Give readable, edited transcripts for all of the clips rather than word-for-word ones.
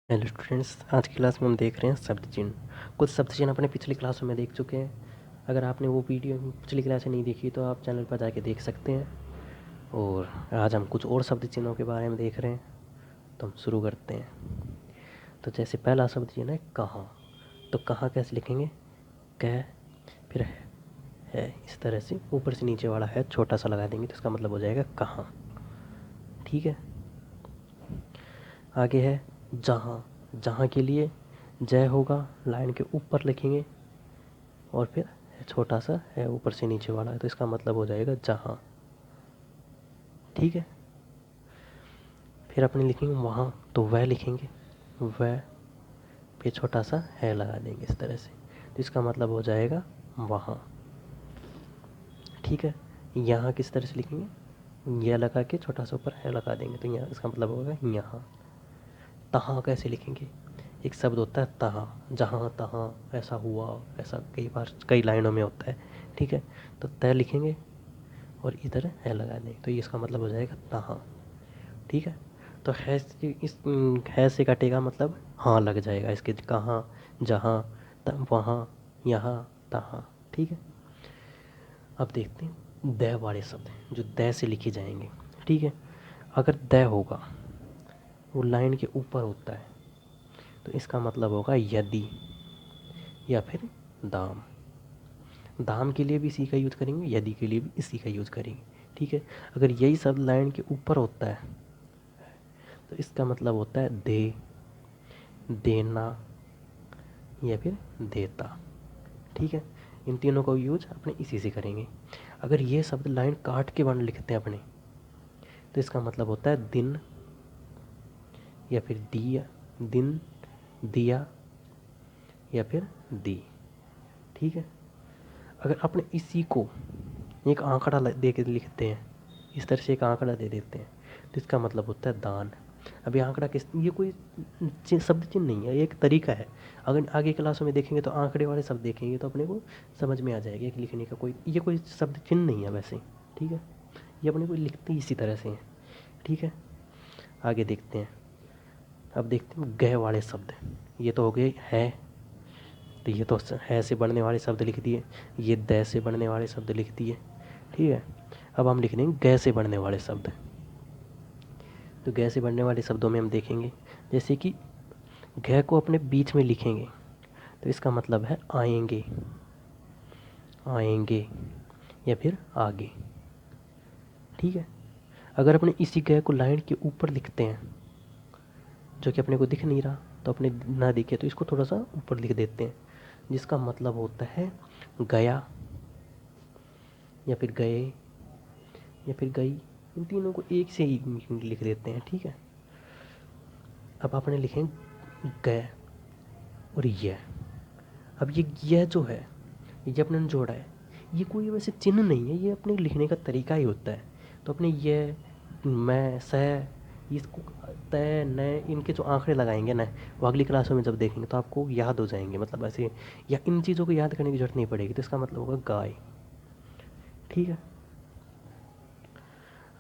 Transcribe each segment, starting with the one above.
Hello students, आज की class में हम देख रहे हैं शब्द चिन्ह। कुछ शब्द चिन्ह अपने पिछली क्लासों में देख चुके हैं। अगर आपने वो वीडियो पिछली क्लास नहीं देखी तो आप चैनल पर जाके देख सकते हैं। और आज हम कुछ और शब्द चिन्हों के बारे में देख रहे हैं, तो हम शुरू करते हैं। तो जैसे पहला शब्द चिन्ह है कहाँ। तो कहाँ कैसे लिखेंगे? क, फिर है, इस तरह से ऊपर से नीचे वाला है छोटा सा लगा देंगे तो इसका मतलब हो जाएगा कहाँ। ठीक है। आगे है जहाँ। जहाँ के लिए जय होगा, लाइन के ऊपर लिखेंगे और फिर छोटा सा है ऊपर से नीचे वाला है तो इसका मतलब हो जाएगा जहाँ। ठीक है। फिर अपने लिखेंगे वहाँ, तो वह लिखेंगे, वह, फिर छोटा सा है लगा देंगे इस तरह से तो इसका मतलब हो जाएगा वहाँ। ठीक है। यहाँ किस तरह से लिखेंगे? यह लगा के छोटा सा ऊपर है लगा देंगे तो यहाँ इसका मतलब होगा यहाँ। तहाँ कैसे लिखेंगे? एक शब्द होता है तहाँ, जहाँ तहाँ, ऐसा हुआ, ऐसा कई बार कई लाइनों में होता है। ठीक है। तो तय लिखेंगे और इधर है लगा देंगे तो ये इसका मतलब हो जाएगा तहाँ। ठीक है। तो है इस है से कटेगा मतलब हाँ लग जाएगा इसके, कहाँ, जहाँ, वहाँ, यहाँ, तहाँ। ठीक है। अब देखते हैं द वाले शब्द जो द से लिखे जाएंगे। ठीक है। अगर द होगा वो लाइन के ऊपर होता है तो इसका मतलब होगा यदि या फिर दाम। दाम के लिए भी इसी का यूज़ करेंगे, यदि के लिए भी इसी का यूज़ करेंगे। ठीक है। अगर यही शब्द लाइन के ऊपर होता है तो इसका मतलब होता है दे, देना या फिर देता। ठीक है। इन तीनों का यूज अपने इसी से करेंगे। अगर ये शब्द लाइन काट के वर्ण लिखते हैं अपने तो इसका मतलब होता है दिन या फिर दिया, दिन, दिया या फिर दी। ठीक है। अगर अपने इसी को एक आंकड़ा दे के लिखते हैं, इस तरह से एक आंकड़ा दे देते हैं तो इसका मतलब होता है दान। अभी आंकड़ा किस, ये कोई शब्द चिन्ह नहीं है, ये एक तरीका है। अगर आगे क्लासों में देखेंगे तो आंकड़े वाले शब्द देखेंगे तो अपने को समझ में आ जाएगा कि लिखने का कोई, ये कोई शब्द चिन्ह नहीं है वैसे। ठीक है। ये अपने को लिखते ही इसी तरह से हैं। ठीक है। आगे देखते हैं। अब देखते हैं गह वाले शब्द। ये तो हो गए है, तो ये तो है से बनने वाले शब्द लिख दिए, ये द से बनने वाले शब्द लिख दिए। ठीक है। अब हम लिख देंगे गै से बनने वाले शब्द। तो गै से बनने वाले शब्दों में हम देखेंगे जैसे कि घ को अपने बीच में लिखेंगे तो इसका मतलब है आएंगे, आएंगे या फिर आगे। ठीक है। अगर अपने इसी घ को लाइन के ऊपर लिखते हैं जो कि अपने को दिख नहीं रहा तो अपने ना दिखे तो इसको थोड़ा सा ऊपर लिख देते हैं जिसका मतलब होता है गया या फिर गए या फिर गई। इन तीनों को एक से ही लिख देते हैं। ठीक है। अब आपने लिखें गए और यह। अब ये यह जो है, ये अपने ने जोड़ा है, ये कोई वैसे चिन्ह नहीं है, ये अपने लिखने का तरीका ही होता है। तो अपने यह, मैं, सह, इसको तय, नए, इनके जो आंकड़े लगाएंगे ना वो अगली क्लासों में जब देखेंगे तो आपको याद हो जाएंगे, मतलब ऐसे, या इन चीज़ों को याद करने की जरूरत नहीं पड़ेगी तो इसका मतलब होगा गाय। ठीक है।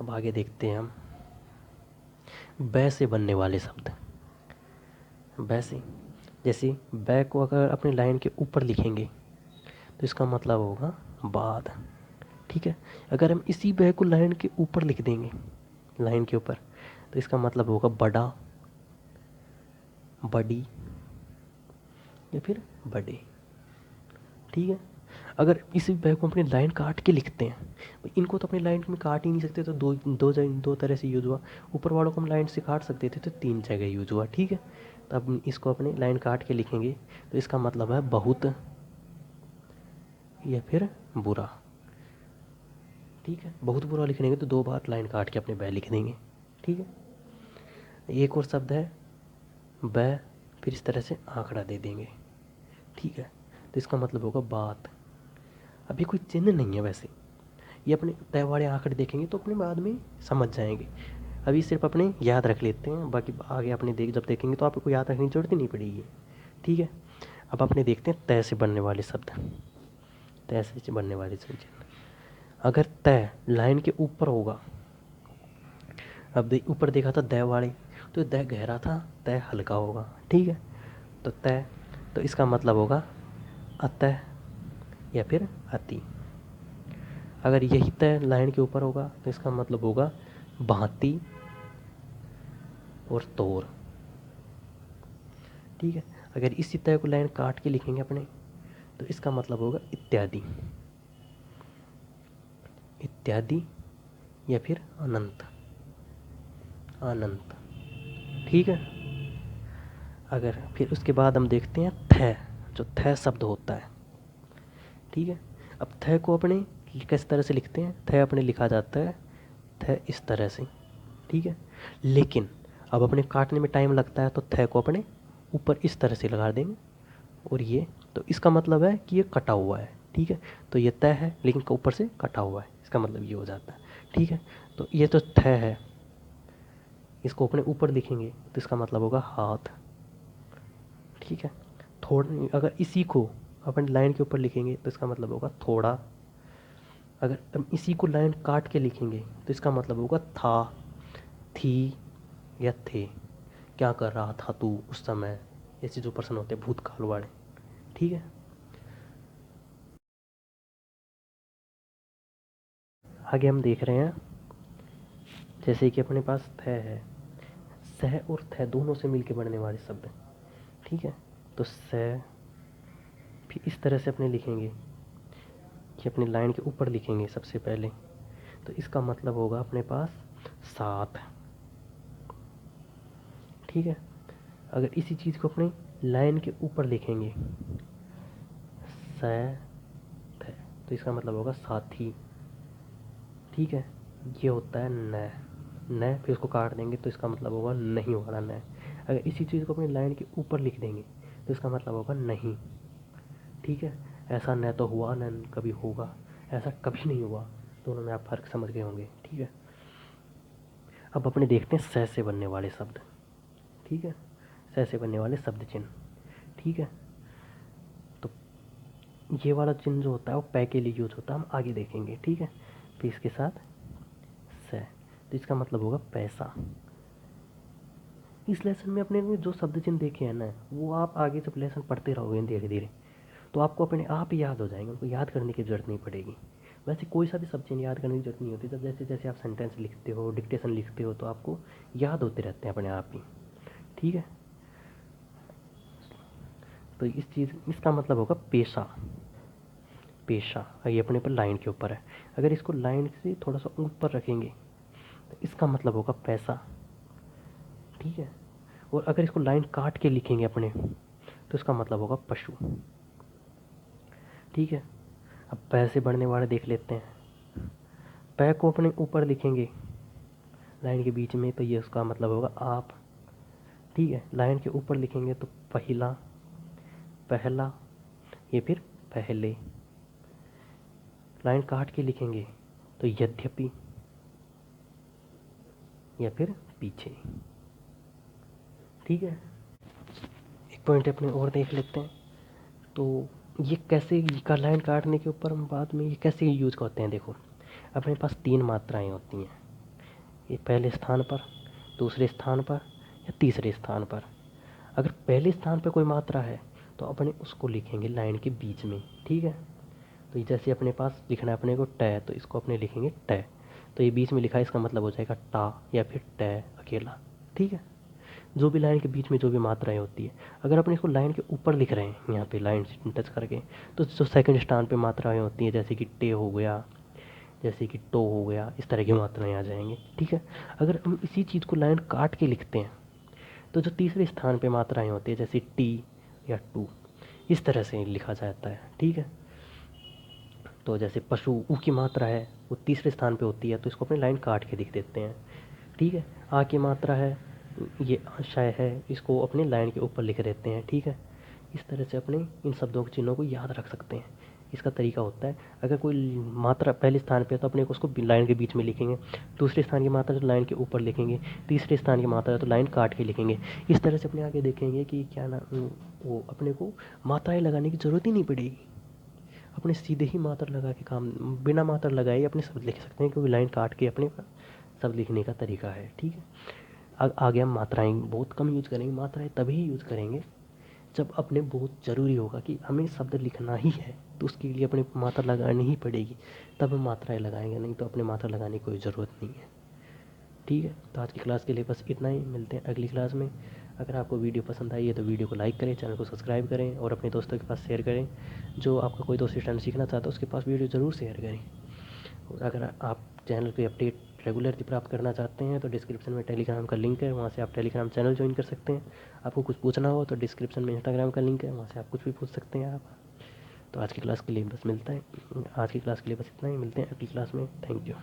अब आगे देखते हैं हम बै से बनने वाले शब्द। बै से, जैसे बै को अगर अपनी लाइन के ऊपर लिखेंगे तो इसका मतलब होगा बाद। ठीक है। अगर हम इसी बै को लाइन के ऊपर लिख देंगे, लाइन के ऊपर, तो इसका मतलब होगा बड़ा, बड़ी या फिर बड़े। ठीक है। अगर इसी बै को अपनी लाइन काट के लिखते हैं, इनको तो अपनी लाइन में काट ही नहीं सकते तो दो तरह से यूज हुआ। ऊपर वालों को हम लाइन से काट सकते थे तो तीन जगह यूज हुआ। ठीक है। तो अब इसको अपनी लाइन काट के लिखेंगे तो इसका मतलब है बहुत या फिर बुरा। ठीक है। बहुत बुरा लिखने के तो दो बार लाइन काट के अपने बै लिख देंगे। ठीक है। एक और शब्द है बै, फिर इस तरह से आंकड़ा दे देंगे। ठीक है। तो इसका मतलब होगा बात। अभी कोई चिन्ह नहीं है वैसे, ये अपने तय वाले आंकड़े देखेंगे तो अपने बाद में समझ जाएंगे। अभी सिर्फ अपने याद रख लेते हैं, बाकी आगे अपने जब देखेंगे तो आपको याद रखने की जरूरत ही नहीं पड़ेगी। ठीक है। अब अपने देखते हैं तय से बनने वाले शब्द। तय से बनने वाले शब्द, अगर तय लाइन के ऊपर होगा, अब ऊपर देखा था दै वाले, तो द गहरा था, तय हल्का होगा, ठीक है। तो तय, तो इसका मतलब होगा अतः या फिर अति। अगर यही तय लाइन के ऊपर होगा तो इसका मतलब होगा भांति और तोर, ठीक है। अगर इसी तय को लाइन काट के लिखेंगे अपने तो इसका मतलब होगा इत्यादि, इत्यादि या फिर अनंत, अनंत, ठीक है। अगर फिर उसके बाद हम देखते हैं थ, जो थ शब्द होता है, ठीक है। अब थ को अपने किस तरह से लिखते हैं, थ अपने लिखा जाता है थ इस तरह से, ठीक है। लेकिन अब अपने काटने में टाइम लगता है तो थ को अपने ऊपर इस तरह से लगा देंगे, और ये तो इसका मतलब है कि ये कटा हुआ है, ठीक है। तो ये तय है लेकिन ऊपर से कटा हुआ है, इसका मतलब ये हो जाता है, ठीक है। तो ये तो थ है, इसको अपने ऊपर लिखेंगे तो इसका मतलब होगा हाथ, ठीक है। थोड़ा, अगर इसी को अपन लाइन के ऊपर लिखेंगे तो इसका मतलब होगा थोड़ा। अगर हम इसी को लाइन काट के लिखेंगे तो इसका मतलब होगा था, थी या थे। क्या कर रहा था तू उस समय, ऐसे जो प्रश्न होते हैं भूतकाल वाले, ठीक है। आगे हम देख रहे हैं, जैसे कि अपने पास थ है, सह और थ दोनों से मिलके बनने वाले शब्द, ठीक है। तो सह फिर इस तरह से अपने लिखेंगे कि अपनी लाइन के ऊपर लिखेंगे सबसे पहले, तो इसका मतलब होगा अपने पास सात, ठीक है। अगर इसी चीज़ को अपने लाइन के ऊपर लिखेंगे स थ, तो इसका मतलब होगा साथी, ठीक है। ये होता है न, न फिर उसको काट देंगे तो इसका मतलब होगा नहीं वाला न। अगर इसी चीज़ को अपनी लाइन के ऊपर लिख देंगे तो इसका मतलब होगा नहीं, ठीक है। ऐसा न तो हुआ न कभी होगा, ऐसा कभी नहीं हुआ, दोनों में आप फर्क समझ गए होंगे, ठीक है। अब अपने देखते हैं स से बनने वाले शब्द, ठीक है, स से बनने वाले शब्द चिन्ह, ठीक है। तो ये वाला चिन्ह जो होता है वो पै के लिए यूज होता है, हम आगे देखेंगे, ठीक है। फिर इसके साथ स, तो इसका मतलब होगा पैसा। इस लेसन में अपने ने जो शब्द चिन्ह देखे हैं ना, वो आप आगे जब लेसन पढ़ते रहोगे धीरे धीरे तो आपको अपने आप ही याद हो जाएंगे, उनको याद करने की ज़रूरत नहीं पड़ेगी। वैसे कोई सा भी शब्द चिन्ह याद करने की ज़रूरत नहीं होती, जब जैसे जैसे आप सेंटेंस लिखते हो, डिक्टेशन लिखते हो, तो आपको याद होते रहते हैं अपने आप ही, ठीक है। तो इस चीज़, इसका मतलब होगा पेशा, पेशा। ये अपने पर लाइन के ऊपर है, अगर इसको लाइन से थोड़ा सा ऊपर रखेंगे तो इसका मतलब होगा पैसा, ठीक है। और अगर इसको लाइन काट के लिखेंगे अपने तो इसका मतलब होगा पशु, ठीक है। अब पै से बढ़ने वाले देख लेते हैं। पै को अपने ऊपर लिखेंगे लाइन के बीच में तो ये उसका मतलब होगा आप, ठीक है। लाइन के ऊपर लिखेंगे तो पहिला, पहला, ये फिर पहले। लाइन काट के लिखेंगे तो यद्यपि या फिर पीछे, ठीक है। एक पॉइंट अपने और देख लेते हैं, तो ये कैसे का लाइन काटने के ऊपर हम बाद में ये कैसे यूज करते हैं। देखो अपने पास तीन मात्राएं होती हैं, ये पहले स्थान पर, दूसरे स्थान पर या तीसरे स्थान पर। अगर पहले स्थान पर कोई मात्रा है तो अपने उसको लिखेंगे लाइन के बीच में, ठीक है। तो जैसे अपने पास लिखना है अपने को ट, तो इसको अपने लिखेंगे ट, तो ये बीच में लिखा है इसका मतलब हो जाएगा टा या फिर ट अकेला, ठीक है। जो भी लाइन के बीच में जो भी मात्राएं होती है, अगर अपन इसको लाइन के ऊपर लिख रहे हैं यहाँ पे लाइन से टच करके, तो जो सेकंड स्थान पे मात्राएं होती हैं जैसे कि टे हो गया, जैसे कि टो हो गया, इस तरह की मात्राएं आ जाएंगी, ठीक है। अगर हम इसी चीज़ को लाइन काट के लिखते हैं तो जो तीसरे स्थान पे मात्राएं होती है जैसे टी या टू, इस तरह से लिखा जाता है, ठीक है। तो जैसे पशु ऊ की मात्रा है वो तीसरे स्थान पे होती है तो इसको अपनी लाइन काट के लिख देते हैं, ठीक है। आ की मात्रा है, ये शय है, इसको अपनी लाइन के ऊपर लिख देते हैं, ठीक है। इस तरह से अपने इन शब्दों के चिन्हों को याद रख सकते हैं, इसका तरीका होता है। अगर कोई मात्रा पहले स्थान पे है तो अपने को उसको लाइन के बीच में लिखेंगे, दूसरे स्थान की मात्रा तो लाइन के ऊपर लिखेंगे, तीसरे स्थान की मात्रा तो लाइन काट के लिखेंगे। इस तरह से अपने आगे देखेंगे कि क्या ना वो अपने को मात्राएं लगाने की ज़रूरत ही नहीं पड़ेगी, अपने सीधे ही मात्रा लगा के काम, बिना मात्रा लगाए अपने शब्द लिख सकते हैं, क्योंकि लाइन काट के अपने शब्द लिखने का तरीका है, ठीक है। आगे हम मात्राएँ बहुत कम यूज़ करेंगे। मात्राएँ तभी यूज़ करेंगे जब अपने बहुत ज़रूरी होगा कि हमें शब्द लिखना ही है, तो उसके लिए अपनी मात्रा लगानी ही पड़ेगी, तब हम मात्राएँ लगाएंगे, नहीं तो अपने मात्रा लगाने की कोई ज़रूरत नहीं है। ठीक है, तो आज की क्लास के लिए बस इतना ही। मिलते हैं अगली क्लास में। अगर आपको वीडियो पसंद आई है तो वीडियो को लाइक करें, चैनल को सब्सक्राइब करें और अपने दोस्तों के पास शेयर करें। जो आपका कोई दोस्त स्टैंड सीखना चाहता है उसके पास वीडियो ज़रूर शेयर करें। और अगर आप चैनल पे अपडेट रेगुलरली प्राप्त करना चाहते हैं तो डिस्क्रिप्शन में टेलीग्राम का लिंक है, वहाँ से आप टेलीग्राम चैनल ज्वाइन कर सकते हैं। आपको कुछ पूछना हो तो डिस्क्रिप्शन में इंस्टाग्राम का लिंक है, वहाँ से आप कुछ भी पूछ सकते हैं आप। तो आज की क्लास के लिए बस इतना ही। मिलते हैं अगली क्लास में। Thank you.